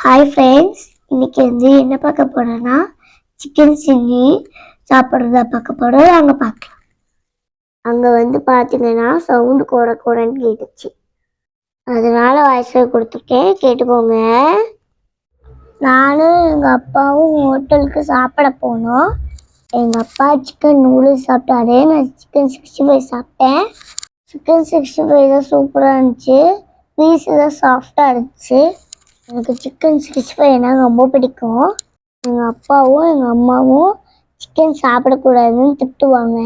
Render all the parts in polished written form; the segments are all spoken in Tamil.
ஹாய் ஃப்ரெண்ட்ஸ், இன்னைக்கு என்ன பார்க்க போறோம்னா சிக்கன் சில்லி சாப்பிட்றத பார்க்க போறோம். அங்கே பார்க்கலாம். அங்கே பார்த்தீங்கன்னா சவுண்டு கூடன்னு கேட்டுச்சு. அதனால வாய்ஸ் கொடுத்துருக்கேன், கேட்டுக்கோங்க. நானும் எங்கள் அப்பாவும் ஹோட்டலுக்கு சாப்பிட போனோம். எங்கள் அப்பா சிக்கன் நூடுல்ஸ் சாப்பிட்டாரு, நான் சிக்கன் 65 சாப்பிட்டேன். சிக்கன் 65 தான் சூப்பராக இருந்துச்சு. பீஸ் தான் சாஃப்டாக இருந்துச்சு. எனக்கு சிக்கன் 65 ரொம்ப பிடிக்கும். எங்கள் அப்பாவும் எங்கள் அம்மாவும் சிக்கன் சாப்பிடக்கூடாதுன்னு திட்டுவாங்க.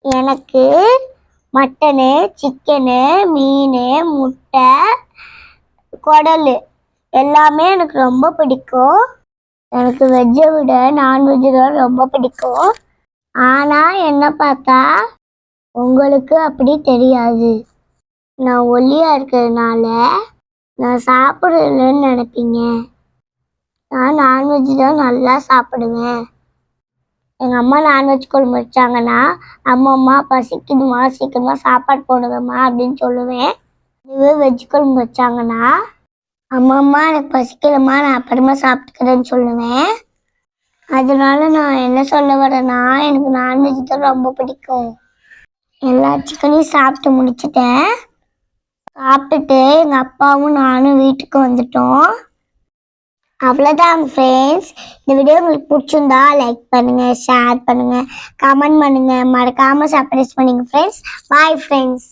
எனக்கு மட்டனு, சிக்கனு, மீன், முட்டை, குடல் எல்லாமே எனக்கு ரொம்ப பிடிக்கும். எனக்கு வெஜ்ஜை விட நான்வெஜ்ஜு தான் ரொம்ப பிடிக்கும். ஆனால் என்ன பார்த்தா உங்களுக்கு அப்படி தெரியாது. நான் ஒல்லியாக இருக்கிறதுனால நான் சாப்பிடலன்னு நினைப்பீங்க. நான் நான்வெஜ் தான் நல்லா சாப்பிடுவேன். எங்கள் அம்மா நான்வெஜ் குழம்பு வச்சாங்கன்னா, அம்மா பசிக்குதுமா, சீக்கிரமாக சாப்பாடு போடுங்கம்மா அப்படின்னு சொல்லுவேன். இதுவே வெஜ் குழம்பு வச்சாங்கன்னா, அம்மா எனக்கு பசிக்கலம்மா, நான் அப்புறமா சாப்பிட்டுக்கிறேன்னு சொல்லுவேன். அதனால நான் என்ன சொல்ல வரேன்னா, எனக்கு நான்வெஜ் தான் ரொம்ப பிடிக்கும். எல்லா சிக்கனையும் சாப்பிட்டு முடிச்சிட்டேன். சாப்பிட்டுட்டு எங்கள் அப்பாவும் நானும் வீட்டுக்கு வந்துட்டோம். அவ்வளோதான் ஃப்ரெண்ட்ஸ். இந்த வீடியோ உங்களுக்கு பிடிச்சிருந்தா லைக் பண்ணுங்கள், ஷேர் பண்ணுங்கள், கமெண்ட் பண்ணுங்கள், மறக்காமல் சப்ஸ்கிரைப் பண்ணுங்கள் ஃப்ரெண்ட்ஸ். Bye friends.